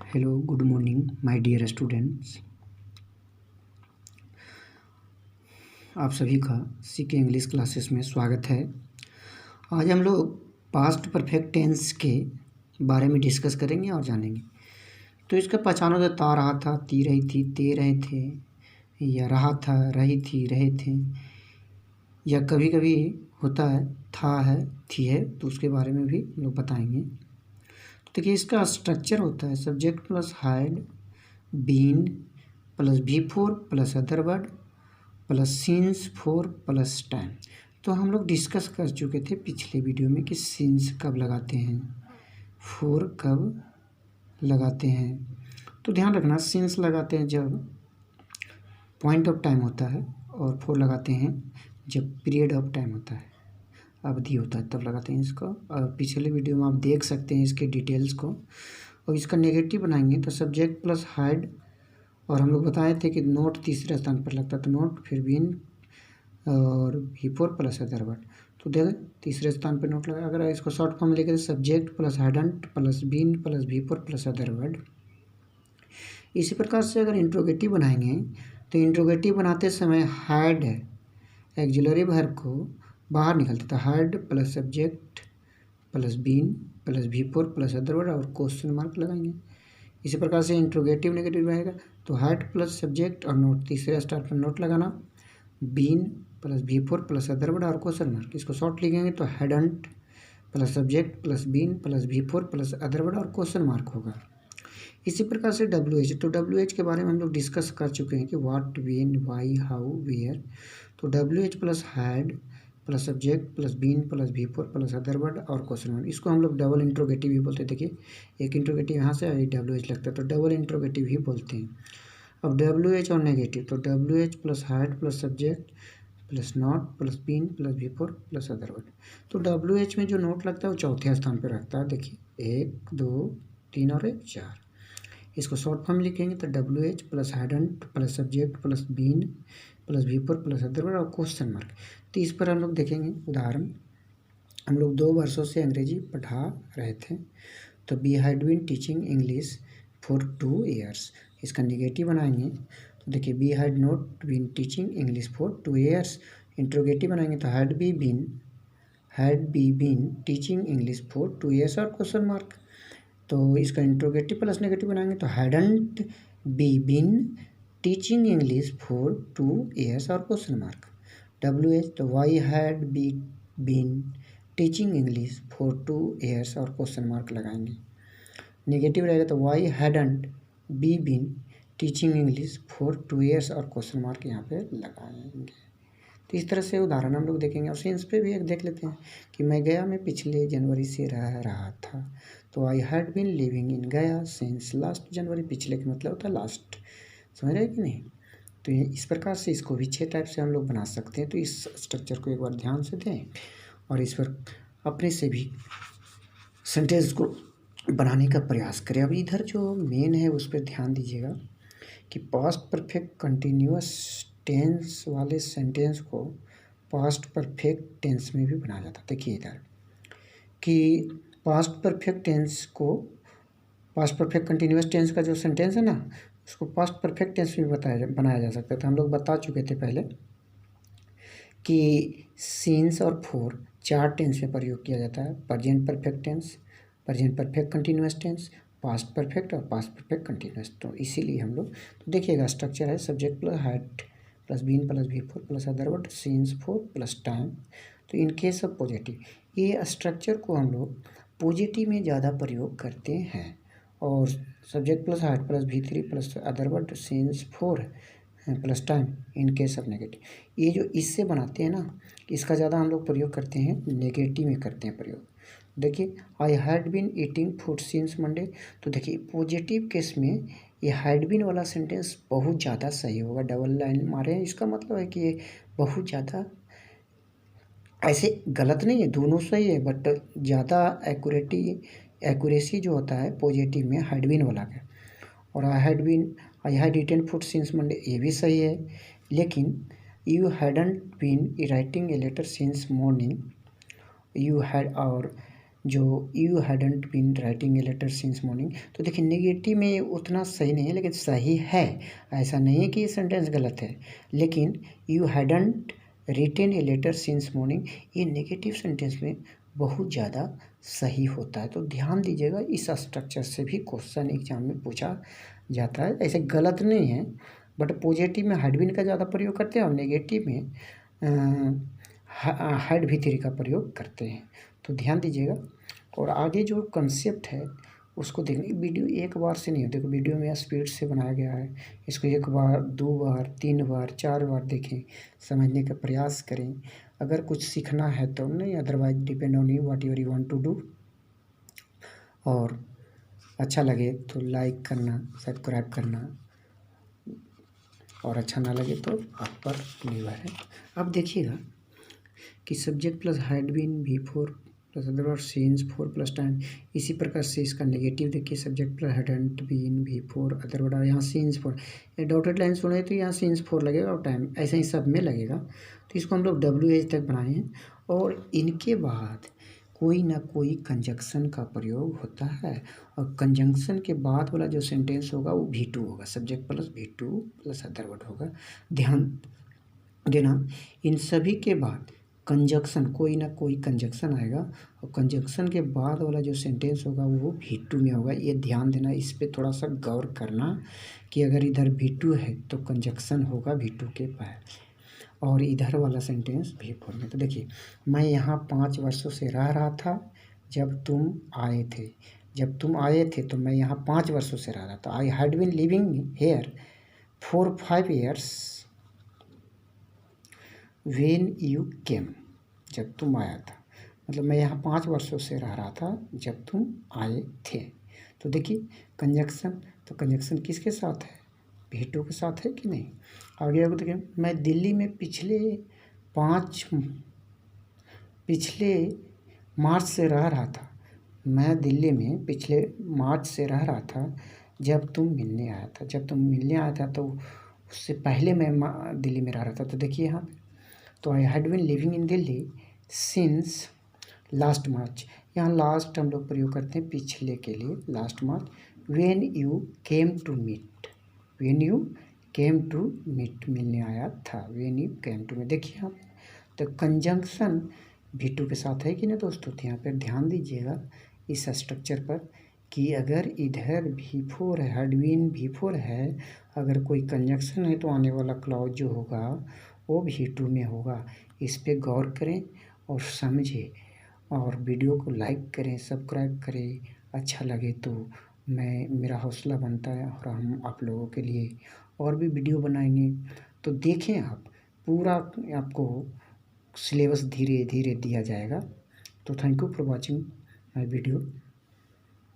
Hello, good morning my dear students. आप सभी का सीके इंग्लिश क्लासेस में स्वागत है। आज हम लोग पास्ट परफेक्ट टेंस के बारे में डिस्कस करेंगे और जानेंगे। तो इसका पहचानो तो ता रहा था, ती रही थी, ते रहे थे, या रहा था, रही थी, रहे थे, या कभी कभी होता है था है, थी है, तो उसके बारे में भी लोग बताएंगे। तो देखिए, इसका स्ट्रक्चर होता है subject plus had been plus V four plus other word plus since for plus time. तो हम लोग डिस्कस कर चुके थे पिछले वीडियो में कि सिंस कब लगाते हैं, फोर कब लगाते हैं। तो ध्यान रखना, सिंस लगाते हैं जब पॉइंट ऑफ टाइम होता है, और फोर लगाते हैं जब पीरियड ऑफ टाइम होता है, अवधि होता है, तब लगाते हैं इसको। और पिछले वीडियो में आप देख सकते हैं इसके डिटेल्स को। और इसका नेगेटिव बनाएंगे तो सब्जेक्ट प्लस हैड, और हम लोग बताए थे कि नोट तीसरे स्थान पर लगता है, तो नोट फिर बीन और भी फोर प्लस अदर वर्ड। तो देखो तीसरे स्थान पर नोट लगा। अगर इसको शॉर्ट फॉर्म में लिखे तो subject plus hadn't plus been plus V four plus other word. इसी प्रकार से अगर इंट्रोगेटिव बनाएंगे तो इंट्रोगेटिव बनाते समय हैड एक्सिलरी वर्ब को बाहर निकलता था, had plus subject plus been plus V four plus other word और क्वेश्चन मार्क लगाएंगे। इसी प्रकार से इंट्रोगेटिव नेगेटिव रहेगा तो हैड प्लस सब्जेक्ट और नोट, तीसरे स्टार पर नोट लगाना, been plus V four plus other word और क्वेश्चन मार्क। इसको शॉर्ट लिखेंगे तो hadn't plus subject plus been plus V four plus other word और क्वेश्चन मार्क होगा। इसी प्रकार से WH, तो WH के बारे में हम लोग डिस्कस कर चुके हैं कि what, when, why, how, where. तो WH plus had plus subject plus been plus V four plus other word और क्वेश्चन मार्क, इसको हम लोग डबल इंट्रोगेटिव भी बोलते हैं। देखिए, एक इंट्रोगेटिव यहाँ से और WH लगता है, तो डबल इंट्रोगेटिव ही बोलते हैं। अब WH और नेगेटिव, तो WH plus had plus subject plus not plus been plus V four plus other word. तो WH में जो नोट लगता है वो चौथे स्थान पर रखता है। देखिए, 1 2 3 और 1 4। इसको शॉर्ट फॉर्म लिखेंगे तो WH plus hadn't plus subject plus been plus V four plus other word और क्वेश्चन मार्क। तो इस पर हम लोग देखेंगे उदाहरण। हम लोग 2 वर्षों से अंग्रेजी पढ़ा रहे थे, तो we had been teaching English for 2 years। इसका निगेटिव बनाएंगे तो देखिए, we had not been teaching English for 2 years। Interrogative बनाएंगे तो had we been teaching English for 2 years और क्वेश्चन मार्क। तो इसका इंट्रोगेटिव प्लस नेगेटिव बनाएंगे तो hadn't we been teaching English for 2 years और क्वेश्चन मार्क। WH, तो why had we been teaching English for 2 years और क्वेश्चन मार्क लगाएंगे। Negative रहेगा तो why hadn't we been teaching English for 2 years और question mark यहाँ पे लगाएंगे। तो इस तरह से उदाहरण हम लोग देखेंगे। और सिंस पे भी एक देख लेते हैं कि मैं गया में पिछले जनवरी से रह रहा था, तो I had been living in Gaya since last जनवरी। पिछले का मतलब होता है लास्ट, समझ रहे कि नहीं। तो इस प्रकार से इसको भी 6 टाइप से हम लोग बना सकते हैं। तो इस स्ट्रक्चर को एक बार ध्यान से दें और इस पर अपने से भी सेंटेंस को बनाने का प्रयास करें। अब इधर जो मेन है उस पर ध्यान दीजिएगा कि पास्ट परफेक्ट कंटिन्यूअस टेंस वाले सेंटेंस को पास्ट परफेक्ट टेंस में भी बनाया जाता है। देखिए इधर कि पास्ट परफेक्ट टेंस को, पास्ट परफेक्ट कंटिन्यूअस टेंस का जो सेंटेंस है ना, उसको पास्ट परफेक्ट टेंस में बनाया जा सकता है। तो हम लोग बता चुके थे पहले कि सिंस और फोर 4 टेंस में प्रयोग किया जाता है, present perfect tense, present perfect continuous tense, past perfect और पास्ट परफेक्ट कंटिन्यूअस। तो इसीलिए हम लोग, तो देखिएगा स्ट्रक्चर है subject plus had plus been plus V four plus other word since for plus time. तो इन केस ऑफ पॉजिटिव, ये स्ट्रक्चर को हम लोग पॉजिटिव में ज़्यादा प्रयोग करते हैं। और सब्जेक्ट प्लस हैड प्लस भी three plus other word since for plus time in case of negative, ये जो इससे बनाते हैं ना, इसका ज़्यादा हम लोग प्रयोग करते हैं, नेगेटिव में करते हैं प्रयोग। देखिए, I had been eating food since Monday. तो देखिए पॉजिटिव केस में ये हैड बीन वाला सेंटेंस बहुत ज़्यादा सही होगा। डबल लाइन मारे हैं, इसका मतलब है कि ये बहुत ज़्यादा, ऐसे गलत नहीं है, दोनों सही है, बट ज़्यादा एक्यूरेसी जो होता है पॉजिटिव में हैड बीन वाला का। और I had eaten food since Monday, ये भी सही है। लेकिन you hadn't been writing a letter since morning, you had, और जो you hadn't been writing a letter since morning, तो देखिए नेगेटिव में उतना सही नहीं है लेकिन सही है। ऐसा नहीं है कि ये सेंटेंस गलत है, लेकिन you hadn't written a letter since morning ये नेगेटिव सेंटेंस में बहुत ज़्यादा सही होता है। तो ध्यान दीजिएगा, इस स्ट्रक्चर से भी क्वेश्चन एग्जाम में पूछा जाता है। ऐसे गलत नहीं है, बट पॉजिटिव में हैड बीन का ज़्यादा प्रयोग करते हैं और नेगेटिव में हैड भी थ्री का प्रयोग करते हैं। तो ध्यान दीजिएगा। और आगे जो कंसेप्ट है उसको देखने, वीडियो एक बार से नहीं है, देखो वीडियो में स्पीड से बनाया गया है। इसको एक बार, दो बार, तीन बार, चार बार देखें, समझने का प्रयास करें। अगर कुछ सीखना है तो नहीं, otherwise depend on you what your you want to do. और अच्छा लगे तो लाइक करना, सब्सक्राइब करना, और अच्छा ना लगे तो आप पर निर्भर है। अब देखिएगा कि सब्जेक्ट प्लस हैड बीन भी four plus other word scenes four plus time, इसी प्रकार से इसका नेगेटिव देखिए, सब्जेक्ट प्लस हैडंट बीन भी फोर अदर वर्ड, यहाँ सीन्स फोर, ये डॉटेड लाइन सुने तो यहाँ सीन्स फोर लगेगा और टाइम ऐसे ही सब में लगेगा। तो इसको हम लोग WH तक बनाए हैं और इनके बाद कोई ना कोई कंजक्शन का प्रयोग होता है, और कंजंक्शन के बाद वाला जो सेंटेंस होगा वो V2 होगा, subject plus V2 plus other word होगा। ध्यान देना, इन सभी के बाद कंजक्शन, कोई ना कोई कंजक्शन आएगा, और कंजक्शन के बाद वाला जो सेंटेंस होगा वो V2 में होगा। ये ध्यान देना, इस पे थोड़ा सा गौर करना कि अगर इधर V2 है तो कंजक्शन होगा V2 के बाद, और इधर वाला सेंटेंस V4 में। तो देखिए, मैं यहाँ 5 वर्षों से रह रहा था जब तुम आए थे। जब तुम आए थे तो मैं यहाँ 5 वर्षों से रह रहा था। I had been living here 4-5 years when you came, जब तुम आया था, मतलब मैं यहाँ 5 वर्षों से रह रहा था जब तुम आए थे। तो देखिए कंजक्शन, तो कंजक्शन किसके साथ है, V2 के साथ है कि नहीं। आगे आपको देखिए, मैं दिल्ली में पिछले मार्च से रह रहा था। मैं दिल्ली में पिछले मार्च से रह रहा था जब तुम मिलने आया था। जब तुम मिलने आया था तो उससे पहले मैं दिल्ली में रह रहा था। तो देखिए यहाँ पे, तो I had been living in Delhi since last March, यहाँ लास्ट हम लोग प्रयोग करते हैं पिछले के लिए, last March. When you came to meet, when you came to meet, मिलने आया था, when you came to meet. देखिए यहाँ तो कंजंक्शन V2 के साथ है कि नहीं दोस्तों। तो यहाँ पर ध्यान दीजिएगा इस स्ट्रक्चर पर कि अगर इधर V4 है, हैड बीन V4 है, अगर कोई कंजंक्शन है तो आने वाला क्लॉज जो होगा वो V2 में होगा। इस पे गौर करें और समझें, और वीडियो को लाइक करें, सब्सक्राइब करें। अच्छा लगे तो मेरा हौसला बनता है और हम आप लोगों के लिए और भी वीडियो बनाएंगे। तो देखें आप, पूरा आपको सिलेबस धीरे धीरे दिया जाएगा। तो thank you for watching my video.